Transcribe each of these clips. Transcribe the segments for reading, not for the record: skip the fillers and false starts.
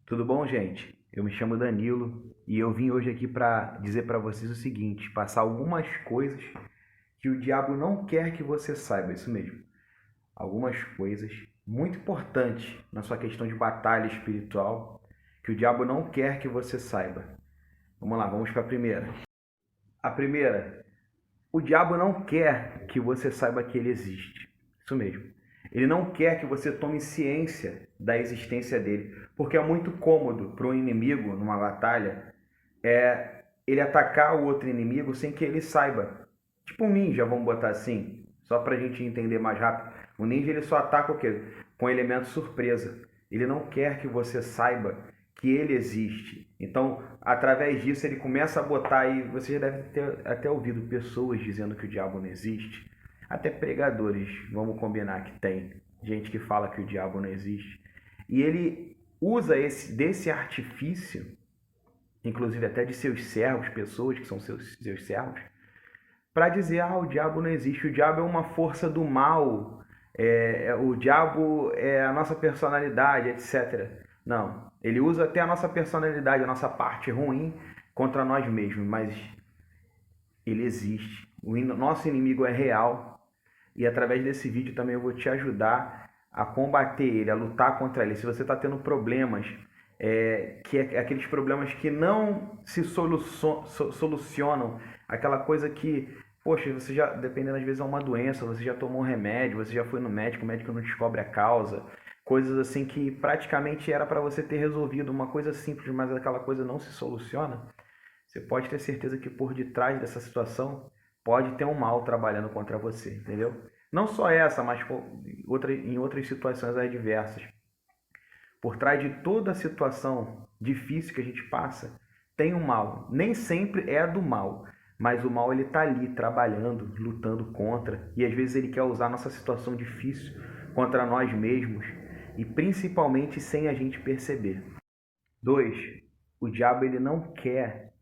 Tudo bom, gente? Eu me chamo Danilo e eu vim hoje aqui para dizer para vocês o seguinte, passar algumas coisas que o diabo não quer que você saiba, isso mesmo. Algumas coisas muito importantes na sua questão de batalha espiritual que o diabo não quer que você saiba. Vamos lá, vamos para a primeira. A primeira, o diabo não quer que você saiba que ele existe. Isso mesmo. Ele não quer que você tome ciência da existência dele, porque é muito cômodo para um inimigo numa batalha ele atacar o outro inimigo sem que ele saiba. Tipo um ninja, vamos botar assim, só para a gente entender mais rápido. O ninja ele só ataca o quê? Com elemento surpresa. Ele não quer que você saiba que ele existe. Então, através disso, ele começa a botar aí. Você já deve ter até ouvido pessoas dizendo que o diabo não existe. Até pregadores, vamos combinar que tem gente que fala que o diabo não existe. E ele usa desse artifício, inclusive até de seus servos, pessoas que são seus servos, para dizer, o diabo não existe, o diabo é uma força do mal, o diabo é a nossa personalidade, etc. Não, ele usa até a nossa personalidade, a nossa parte ruim contra nós mesmos, mas ele existe. O nosso inimigo é real e através desse vídeo também eu vou te ajudar a combater ele, a lutar contra ele. Se você está tendo problemas, aqueles problemas que não se solucionam, aquela coisa que, poxa, você já, dependendo às vezes é uma doença, você já tomou um remédio, você já foi no médico, o médico não descobre a causa, coisas assim que praticamente era para você ter resolvido, uma coisa simples, mas aquela coisa não se soluciona. Você pode ter certeza que por detrás dessa situação pode ter um mal trabalhando contra você, entendeu? Não só essa, mas em outras situações adversas. Por trás de toda a situação difícil que a gente passa, tem um mal. Nem sempre é do mal, mas o mal ele está ali trabalhando, lutando contra, e às vezes ele quer usar a nossa situação difícil contra nós mesmos, e principalmente sem a gente perceber. 2. O diabo ele não quer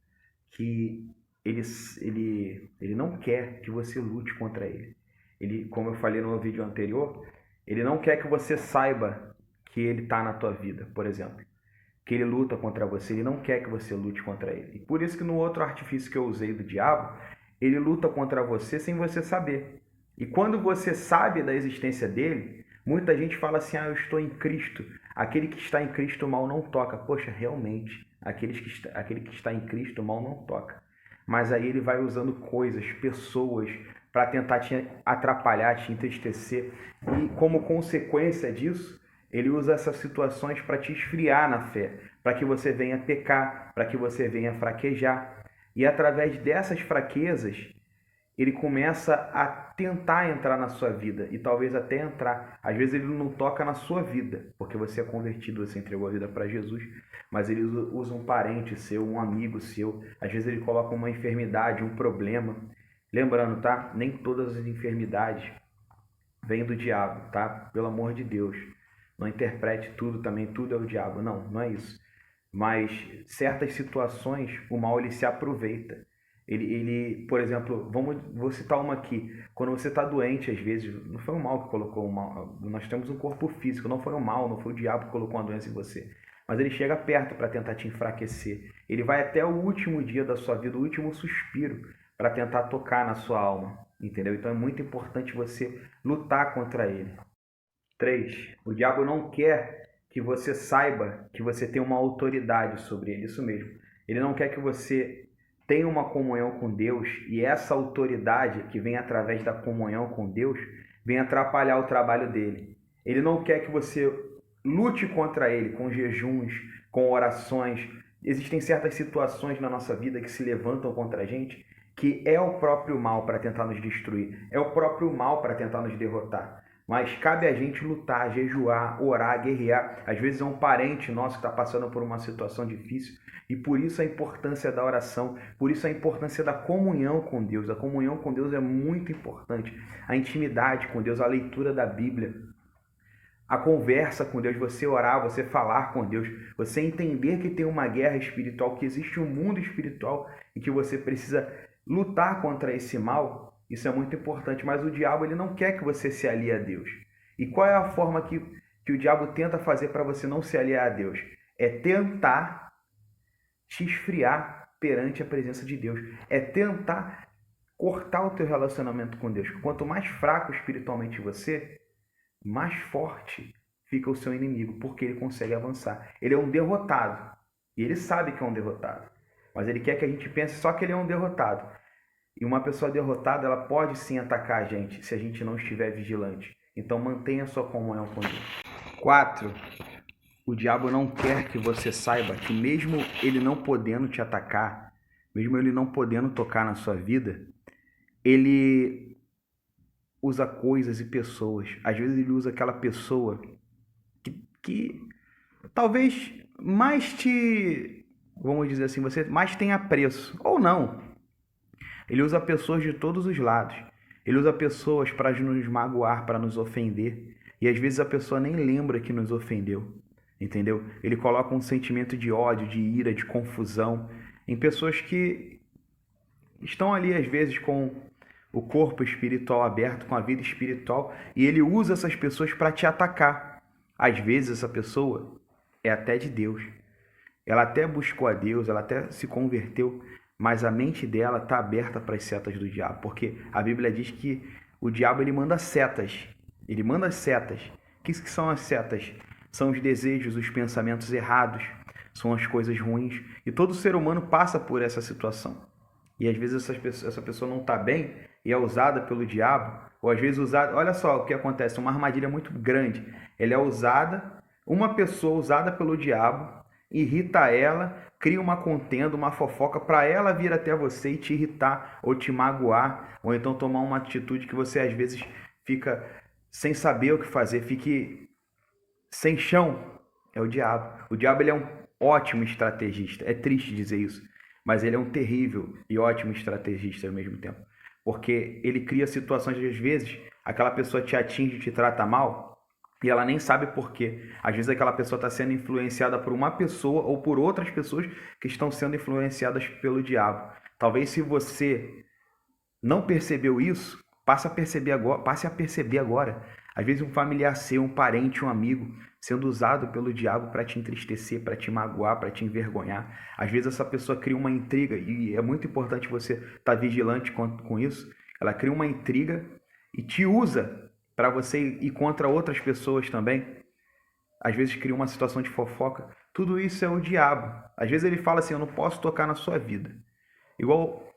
que ele não quer que você lute contra ele. Ele, como eu falei no vídeo anterior, ele não quer que você saiba que ele está na tua vida, por exemplo, que ele luta contra você. Ele não quer que você lute contra ele. E por isso que no outro artifício que eu usei do diabo, ele luta contra você sem você saber. E quando você sabe da existência dele, muita gente fala assim, eu estou em Cristo. Aquele que está em Cristo, o mal não toca. Poxa, realmente, aquele que está em Cristo, o mal não toca. Mas aí ele vai usando coisas, pessoas, para tentar te atrapalhar, te entristecer. E como consequência disso, ele usa essas situações para te esfriar na fé, para que você venha pecar, para que você venha fraquejar. E através dessas fraquezas, ele começa a tentar entrar na sua vida e talvez até entrar. Às vezes ele não toca na sua vida, porque você é convertido, você entregou a vida para Jesus, mas ele usa um parente seu, um amigo seu. Às vezes ele coloca uma enfermidade, um problema. Lembrando, tá? Nem todas as enfermidades vêm do diabo, tá? Pelo amor de Deus. Não interprete tudo também, tudo é o diabo. Não, não é isso. Mas certas situações, o mal ele se aproveita. Por exemplo, vou citar uma aqui. Quando você está doente, às vezes, não foi o mal que colocou o mal. Nós temos um corpo físico, não foi o mal, não foi o diabo que colocou uma doença em você. Mas ele chega perto para tentar te enfraquecer. Ele vai até o último dia da sua vida, o último suspiro, para tentar tocar na sua alma. Entendeu? Então é muito importante você lutar contra ele. 3. O diabo não quer que você saiba que você tem uma autoridade sobre ele, isso mesmo. Ele não quer que você tenha uma comunhão com Deus e essa autoridade que vem através da comunhão com Deus vem atrapalhar o trabalho dele. Ele não quer que você lute contra ele com jejuns, com orações. Existem certas situações na nossa vida que se levantam contra a gente que é o próprio mal para tentar nos destruir, é o próprio mal para tentar nos derrotar. Mas cabe a gente lutar, jejuar, orar, guerrear. Às vezes é um parente nosso que está passando por uma situação difícil. E por isso a importância da oração, por isso a importância da comunhão com Deus. A comunhão com Deus é muito importante. A intimidade com Deus, a leitura da Bíblia, a conversa com Deus, você orar, você falar com Deus, você entender que tem uma guerra espiritual, que existe um mundo espiritual e que você precisa lutar contra esse mal. Isso é muito importante, mas o diabo ele não quer que você se alie a Deus. E qual é a forma que o diabo tenta fazer para você não se aliar a Deus? é tentar te esfriar perante a presença de Deus. É tentar cortar o teu relacionamento com Deus. Quanto mais fraco espiritualmente você, mais forte fica o seu inimigo, porque ele consegue avançar. Ele é um derrotado. E ele sabe que é um derrotado. Mas ele quer que a gente pense só que ele é um derrotado. E uma pessoa derrotada, ela pode sim atacar a gente, se a gente não estiver vigilante. Então mantenha sua comunhão com Deus. 4. O diabo não quer que você saiba que mesmo ele não podendo te atacar, mesmo ele não podendo tocar na sua vida, ele usa coisas e pessoas. Às vezes ele usa aquela pessoa que talvez mais te, vamos dizer assim, você mais tenha apreço, ou não. Ele usa pessoas de todos os lados. Ele usa pessoas para nos magoar, para nos ofender. E às vezes a pessoa nem lembra que nos ofendeu. Entendeu? Ele coloca um sentimento de ódio, de ira, de confusão em pessoas que estão ali às vezes com o corpo espiritual aberto, com a vida espiritual, e ele usa essas pessoas para te atacar. Às vezes essa pessoa é até de Deus. Ela até buscou a Deus, ela até se converteu, mas a mente dela está aberta para as setas do diabo, porque a Bíblia diz que o diabo ele manda setas. Ele manda setas. O que são as setas? São os desejos, os pensamentos errados, são as coisas ruins. E todo ser humano passa por essa situação. E às vezes essa pessoa não está bem e é usada pelo diabo, ou às vezes usada... Olha só o que acontece, uma armadilha muito grande. Ela é usada, uma pessoa usada pelo diabo, irrita ela, cria uma contenda, uma fofoca para ela vir até você e te irritar, ou te magoar, ou então tomar uma atitude que você às vezes fica sem saber o que fazer, fique sem chão. É o diabo. O diabo ele é um ótimo estrategista. É triste dizer isso, mas ele é um terrível e ótimo estrategista ao mesmo tempo. Porque ele cria situações, às vezes, aquela pessoa te atinge, te trata mal, e ela nem sabe por quê. Às vezes aquela pessoa está sendo influenciada por uma pessoa ou por outras pessoas que estão sendo influenciadas pelo diabo. Talvez se você não percebeu isso, passe a perceber agora. Às vezes um familiar seu, um parente, um amigo, sendo usado pelo diabo para te entristecer, para te magoar, para te envergonhar. Às vezes essa pessoa cria uma intriga, e é muito importante você estar vigilante com isso. Ela cria uma intriga e te usa para você ir contra outras pessoas também. Às vezes cria uma situação de fofoca. Tudo isso é o diabo. Às vezes ele fala assim, eu não posso tocar na sua vida. Igual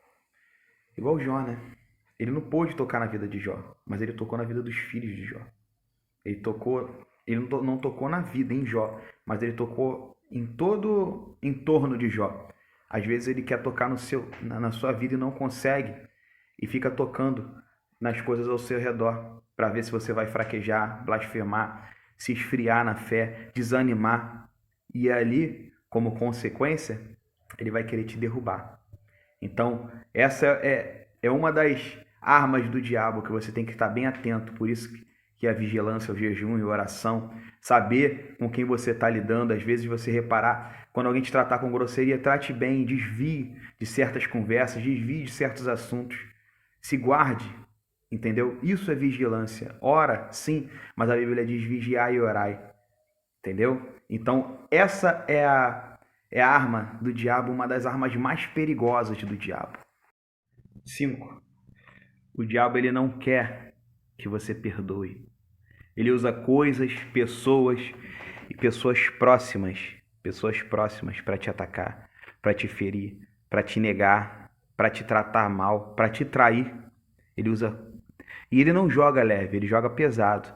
Jó, né? Ele não pôde tocar na vida de Jó, mas ele tocou na vida dos filhos de Jó. Ele não tocou na vida em Jó, mas ele tocou em todo em torno de Jó. Às vezes ele quer tocar na sua vida e não consegue, e fica tocando nas coisas ao seu redor, para ver se você vai fraquejar, blasfemar, se esfriar na fé, desanimar. E ali, como consequência, ele vai querer te derrubar. Então, essa é uma das armas do diabo que você tem que estar bem atento. Por isso que a vigilância, o jejum e a oração, saber com quem você está lidando. Às vezes você reparar, quando alguém te tratar com grosseria, trate bem, desvie de certas conversas, desvie de certos assuntos. Se guarde, entendeu? Isso é vigilância. Ora, sim, mas a Bíblia diz vigiai e orai. Entendeu? Então, essa é a arma do diabo, uma das armas mais perigosas do diabo. 5. O diabo ele não quer que você perdoe. Ele usa coisas, pessoas e pessoas próximas para te atacar, para te ferir, para te negar, para te tratar mal, para te trair. Ele usa. E ele não joga leve, ele joga pesado.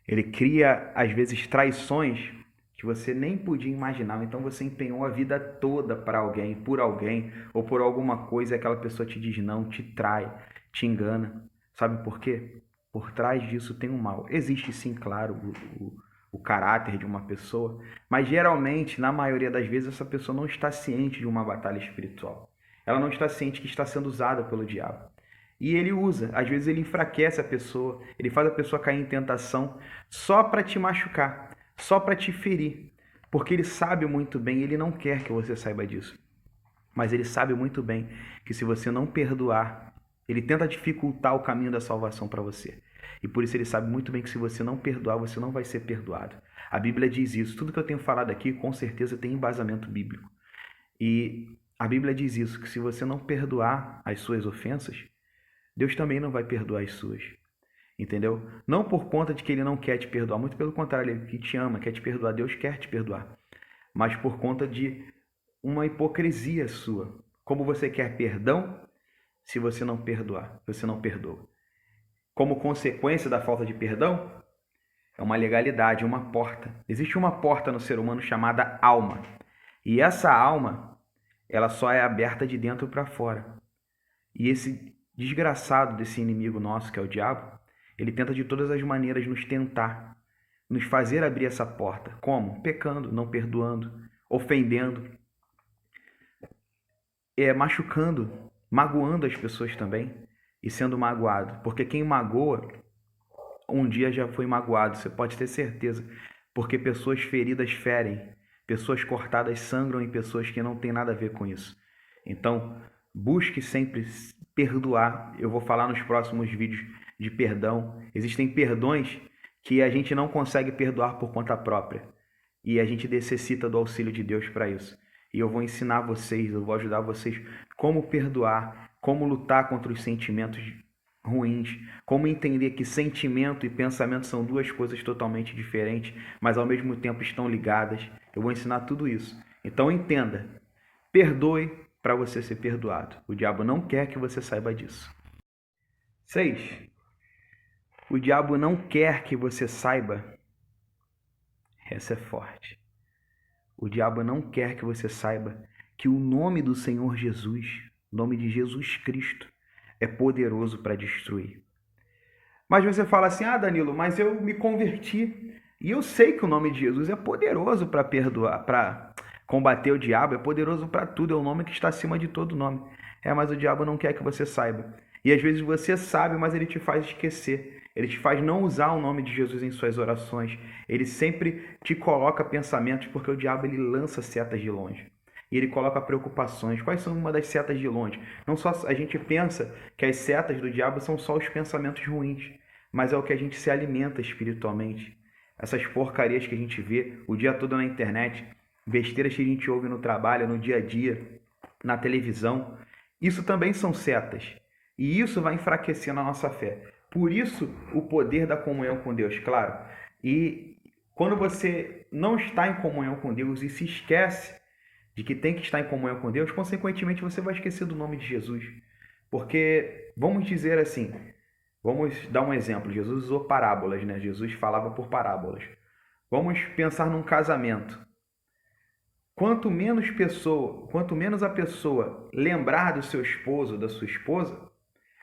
Ele cria, às vezes, traições que você nem podia imaginar. Então você empenhou a vida toda para alguém, por alguém, ou por alguma coisa, e aquela pessoa te diz não, te trai, te engana. Sabe por quê? Por trás disso tem um mal. Existe sim, claro, o caráter de uma pessoa, mas geralmente, na maioria das vezes, essa pessoa não está ciente de uma batalha espiritual. Ela não está ciente que está sendo usada pelo diabo. E ele usa, às vezes ele enfraquece a pessoa, ele faz a pessoa cair em tentação só para te machucar, só para te ferir, porque ele sabe muito bem, ele não quer que você saiba disso, mas ele sabe muito bem que se você não perdoar, ele tenta dificultar o caminho da salvação para você. E por isso ele sabe muito bem que se você não perdoar, você não vai ser perdoado. A Bíblia diz isso. Tudo que eu tenho falado aqui, com certeza, tem embasamento bíblico. E a Bíblia diz isso, que se você não perdoar as suas ofensas, Deus também não vai perdoar as suas. Entendeu? Não por conta de que Ele não quer te perdoar, muito pelo contrário, Ele te ama, quer te perdoar, Deus quer te perdoar. Mas por conta de uma hipocrisia sua. Como você quer perdão se você não perdoar, se você não perdoa? Como consequência da falta de perdão, é uma legalidade, uma porta. Existe uma porta no ser humano chamada alma. E essa alma, ela só é aberta de dentro para fora. E esse desgraçado desse inimigo nosso, que é o diabo, ele tenta de todas as maneiras nos tentar, nos fazer abrir essa porta. Como? Pecando, não perdoando, ofendendo, machucando, magoando as pessoas também e sendo magoado. Porque quem magoa, um dia já foi magoado, você pode ter certeza. Porque pessoas feridas ferem, pessoas cortadas sangram em pessoas que não têm nada a ver com isso. Então, busque sempre perdoar. Eu vou falar nos próximos vídeos de perdão. Existem perdões que a gente não consegue perdoar por conta própria. E a gente necessita do auxílio de Deus para isso. E eu vou ensinar vocês, eu vou ajudar vocês como perdoar, como lutar contra os sentimentos ruins, como entender que sentimento e pensamento são duas coisas totalmente diferentes, mas ao mesmo tempo estão ligadas. Eu vou ensinar tudo isso. Então entenda, perdoe para você ser perdoado. O diabo não quer que você saiba disso. 6. O diabo não quer que você saiba. Essa é forte. O diabo não quer que você saiba que o nome do Senhor Jesus, o nome de Jesus Cristo, é poderoso para destruir. Mas você fala assim, Danilo, mas eu me converti e eu sei que o nome de Jesus é poderoso para perdoar, para combater o diabo, é poderoso para tudo, é o nome que está acima de todo nome. Mas o diabo não quer que você saiba. E às vezes você sabe, mas ele te faz esquecer. Ele te faz não usar o nome de Jesus em suas orações. Ele sempre te coloca pensamentos, porque o diabo ele lança setas de longe. E ele coloca preocupações. Quais são uma das setas de longe? Não só a gente pensa que as setas do diabo são só os pensamentos ruins, mas é o que a gente se alimenta espiritualmente. Essas porcarias que a gente vê o dia todo na internet, besteiras que a gente ouve no trabalho, no dia a dia, na televisão, isso também são setas. E isso vai enfraquecendo a nossa fé. Por isso, o poder da comunhão com Deus, claro. E quando você não está em comunhão com Deus e se esquece de que tem que estar em comunhão com Deus, consequentemente você vai esquecer do nome de Jesus. Porque, vamos dizer assim, vamos dar um exemplo. Jesus usou parábolas, né? Jesus falava por parábolas. Vamos pensar num casamento. Quanto menos a pessoa lembrar do seu esposo, da sua esposa,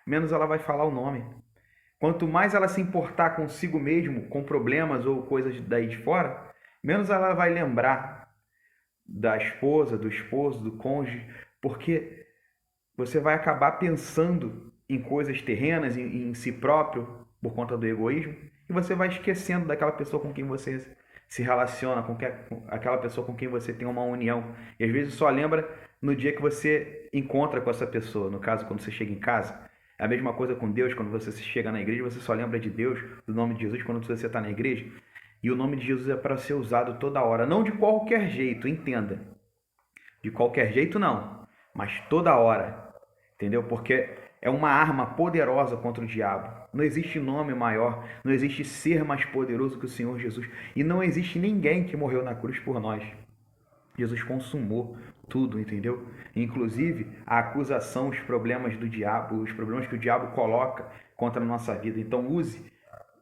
menos ela vai falar o nome. Quanto mais ela se importar consigo mesmo, com problemas ou coisas daí de fora, menos ela vai lembrar da esposa, do esposo, do cônjuge, porque você vai acabar pensando em coisas terrenas, em si próprio, por conta do egoísmo, e você vai esquecendo daquela pessoa com quem você se relaciona, com aquela pessoa com quem você tem uma união. E às vezes só lembra no dia que você encontra com essa pessoa, no caso, quando você chega em casa. É a mesma coisa com Deus, quando você chega na igreja, você só lembra de Deus, do nome de Jesus, quando você está na igreja. E o nome de Jesus é para ser usado toda hora, não de qualquer jeito, entenda. De qualquer jeito não, mas toda hora, entendeu? Porque é uma arma poderosa contra o diabo. Não existe nome maior, não existe ser mais poderoso que o Senhor Jesus. E não existe ninguém que morreu na cruz por nós. Jesus consumou tudo, entendeu? Inclusive a acusação, os problemas do diabo, os problemas que o diabo coloca contra a nossa vida. Então use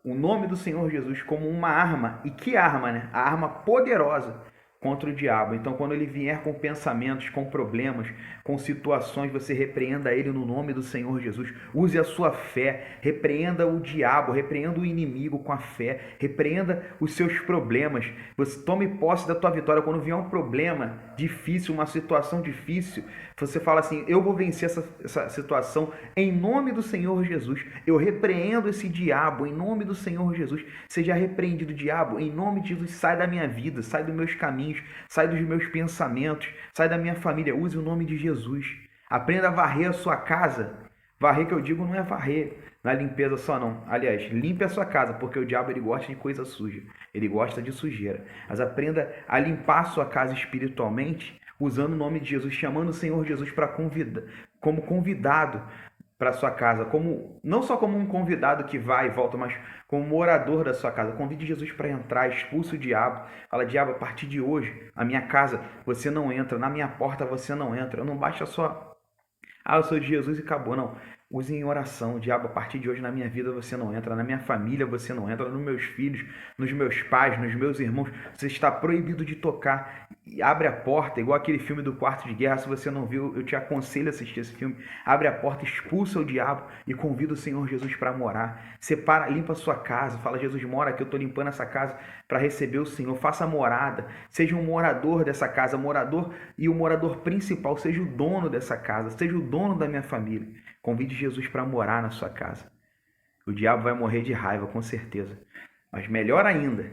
o nome do Senhor Jesus como uma arma. E que arma, né? A arma poderosa contra o diabo. Então, quando ele vier com pensamentos, com problemas, com situações, você repreenda ele no nome do Senhor Jesus. Use a sua fé, repreenda o diabo, repreenda o inimigo com a fé, repreenda os seus problemas. Você tome posse da tua vitória. Quando vier um problema difícil, uma situação difícil, você fala assim, eu vou vencer essa situação em nome do Senhor Jesus. Eu repreendo esse diabo em nome do Senhor Jesus. Seja repreendido, diabo, em nome de Jesus. Sai da minha vida, sai dos meus caminhos, sai dos meus pensamentos, sai da minha família. Use o nome de Jesus. Aprenda a varrer a sua casa. Varrer, que eu digo, não é varrer Na limpeza só não. Aliás, limpe a sua casa, porque o diabo ele gosta de coisa suja. Ele gosta de sujeira. Mas aprenda a limpar a sua casa espiritualmente, usando o nome de Jesus, chamando o Senhor Jesus para como convidado para sua casa, como não só como um convidado que vai e volta, mas como morador da sua casa. Convide Jesus para entrar, expulse o diabo. Fala, diabo, a partir de hoje, na minha casa você não entra, na minha porta você não entra. Não baixa só eu sou de Jesus e acabou. Não. Use em oração. Diabo, a partir de hoje na minha vida você não entra, na minha família você não entra, nos meus filhos, nos meus pais, nos meus irmãos. Você está proibido de tocar. E abre a porta, igual aquele filme do Quarto de Guerra. Se você não viu, eu te aconselho a assistir esse filme. Abre a porta, expulsa o diabo e convida o Senhor Jesus para morar. Separa, limpa a sua casa. Fala, Jesus, mora aqui, eu estou limpando essa casa para receber o Senhor. Faça morada. Seja um morador dessa casa, morador, e o morador principal, seja o dono dessa casa, seja o dono da minha família. Convide Jesus para morar na sua casa. O diabo vai morrer de raiva, com certeza. Mas melhor ainda,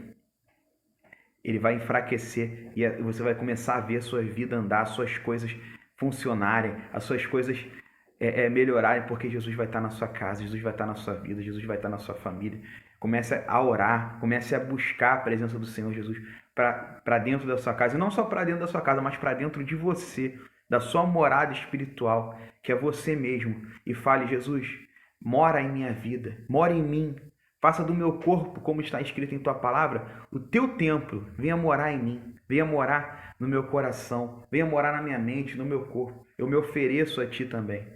ele vai enfraquecer e você vai começar a ver a sua vida andar, as suas coisas funcionarem, as suas coisas melhorarem, porque Jesus vai estar na sua casa, Jesus vai estar na sua vida, Jesus vai estar na sua família. Comece a orar, comece a buscar a presença do Senhor Jesus para dentro da sua casa. E não só para dentro da sua casa, mas para dentro de você, da sua morada espiritual, que é você mesmo. E fale, Jesus, mora em minha vida, mora em mim. Faça do meu corpo, como está escrito em tua palavra, o teu templo. Venha morar em mim, venha morar no meu coração, venha morar na minha mente, no meu corpo. Eu me ofereço a ti também.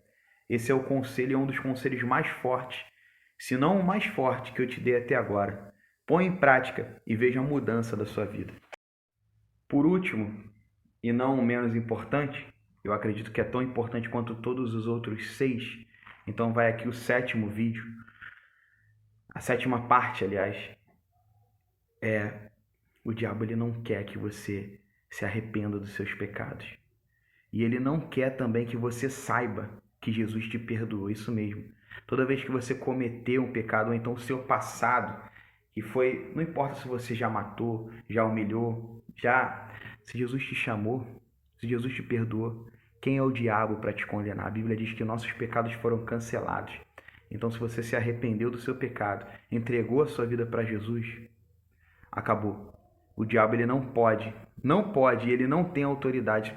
Esse é o conselho, é um dos conselhos mais fortes, se não o mais forte que eu te dei até agora. Põe em prática e veja a mudança da sua vida. Por último, e não menos importante, eu acredito que é tão importante quanto todos os outros 6, então vai aqui o 7º vídeo, a 7ª parte, aliás, o diabo ele não quer que você se arrependa dos seus pecados. E ele não quer também que você saiba que Jesus te perdoou, isso mesmo. Toda vez que você cometeu um pecado, ou então o seu passado, que foi, não importa se você já matou, já humilhou, se Jesus te chamou, se Jesus te perdoou, quem é o diabo para te condenar? A Bíblia diz que nossos pecados foram cancelados. Então, se você se arrependeu do seu pecado, entregou a sua vida para Jesus, acabou. O diabo ele não pode, ele não tem autoridade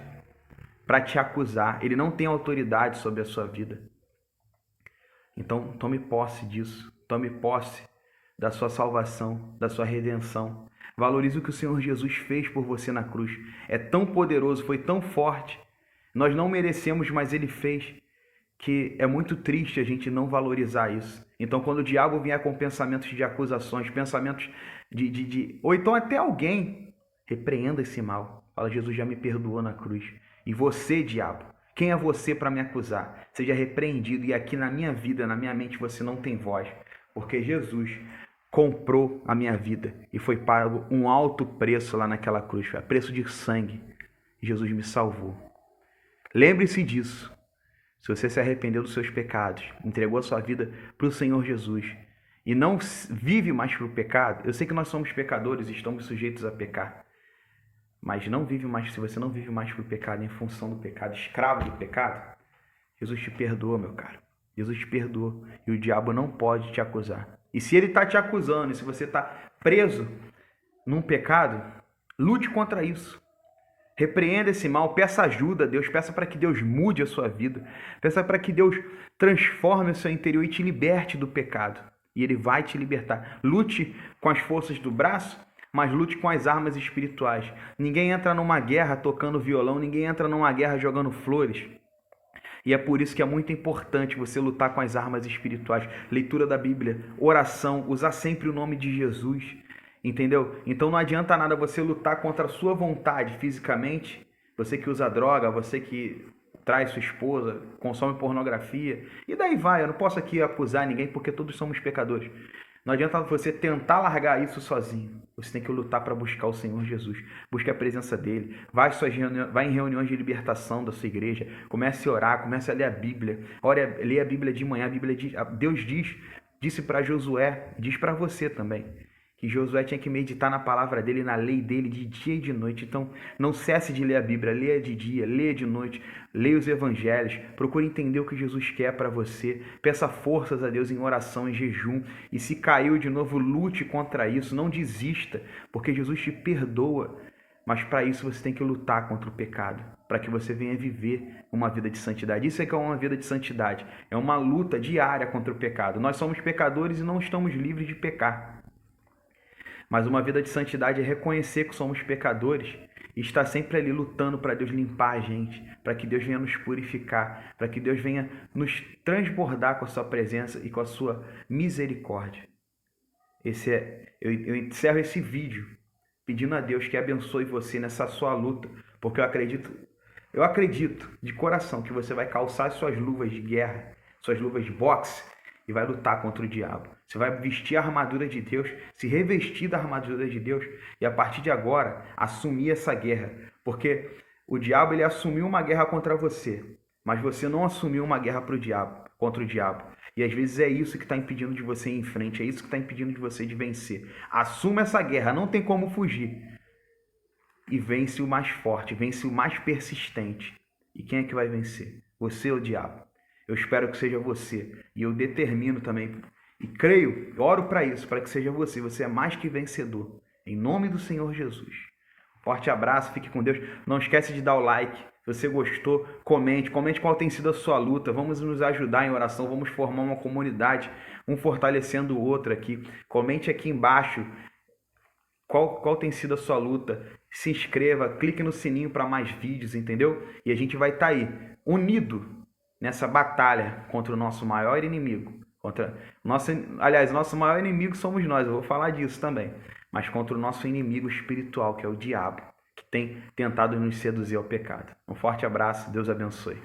para te acusar, ele não tem autoridade sobre a sua vida. Então, tome posse disso, tome posse da sua salvação, da sua redenção. Valorize o que o Senhor Jesus fez por você na cruz. É tão poderoso, foi tão forte. Nós não merecemos, mas ele fez, que é muito triste a gente não valorizar isso. Então, quando o diabo vier com pensamentos de acusações, pensamentos ou então até alguém, repreenda esse mal. Fala, Jesus já me perdoou na cruz. E você, diabo, quem é você para me acusar? Seja repreendido. E aqui na minha vida, na minha mente, você não tem voz. Porque Jesus comprou a minha vida e foi pago um alto preço lá naquela cruz. Foi a preço de sangue. Jesus me salvou. Lembre-se disso. Se você se arrependeu dos seus pecados, entregou a sua vida para o Senhor Jesus e não vive mais para o pecado, eu sei que nós somos pecadores e estamos sujeitos a pecar, mas não vive mais, se você não vive mais para o pecado em função do pecado, escravo do pecado, Jesus te perdoa, meu caro. Jesus te perdoa e o diabo não pode te acusar. E se ele está te acusando, e se você está preso num pecado, lute contra isso. Repreenda esse mal, peça ajuda a Deus, peça para que Deus mude a sua vida, peça para que Deus transforme o seu interior e te liberte do pecado. E Ele vai te libertar. Lute com as forças do braço, mas lute com as armas espirituais. Ninguém entra numa guerra tocando violão, ninguém entra numa guerra jogando flores. E é por isso que é muito importante você lutar com as armas espirituais. Leitura da Bíblia, oração, usar sempre o nome de Jesus. Entendeu? Então não adianta nada você lutar contra a sua vontade fisicamente, você que usa droga, você que trai sua esposa, consome pornografia, e daí vai, eu não posso aqui acusar ninguém porque todos somos pecadores. Não adianta você tentar largar isso sozinho, você tem que lutar para buscar o Senhor Jesus, busque a presença dele, vai em reuniões de libertação da sua igreja, comece a orar, comece a ler a Bíblia, lê a Bíblia de manhã, Deus disse para Josué, diz para você também. que Josué tinha que meditar na palavra dele, na lei dele, de dia e de noite. Então, não cesse de ler a Bíblia, leia de dia, leia de noite, leia os evangelhos, procure entender o que Jesus quer para você, peça forças a Deus em oração, em jejum, e se caiu de novo, lute contra isso, não desista, porque Jesus te perdoa, mas para isso você tem que lutar contra o pecado, para que você venha viver uma vida de santidade. Isso é que é uma vida de santidade, é uma luta diária contra o pecado. Nós somos pecadores e não estamos livres de pecar. Mas uma vida de santidade é reconhecer que somos pecadores e estar sempre ali lutando para Deus limpar a gente, para que Deus venha nos purificar, para que Deus venha nos transbordar com a sua presença e com a sua misericórdia. Eu encerro esse vídeo pedindo a Deus que abençoe você nessa sua luta, porque eu acredito de coração que você vai calçar suas luvas de guerra, suas luvas de boxe, e vai lutar contra o diabo. Você vai vestir a armadura de Deus, se revestir da armadura de Deus e a partir de agora assumir essa guerra. Porque o diabo ele assumiu uma guerra contra você, mas você não assumiu uma guerra contra o diabo. E às vezes é isso que está impedindo de você ir em frente, é isso que está impedindo de você de vencer. Assuma essa guerra, não tem como fugir. E vence o mais forte, vence o mais persistente. E quem é que vai vencer? Você ou o diabo? Eu espero que seja você. E eu determino também. E creio, oro para isso, para que seja você. Você é mais que vencedor. Em nome do Senhor Jesus. Forte abraço, fique com Deus. Não esquece de dar o like. Se você gostou, comente. Comente qual tem sido a sua luta. Vamos nos ajudar em oração. Vamos formar uma comunidade. Um fortalecendo o outro aqui. Comente aqui embaixo qual tem sido a sua luta. Se inscreva, clique no sininho para mais vídeos, entendeu? E a gente vai estar aí, unido nessa batalha contra o nosso maior inimigo. Nosso maior inimigo somos nós, eu vou falar disso também. Mas contra o nosso inimigo espiritual, que é o diabo, que tem tentado nos seduzir ao pecado. Um forte abraço, Deus abençoe.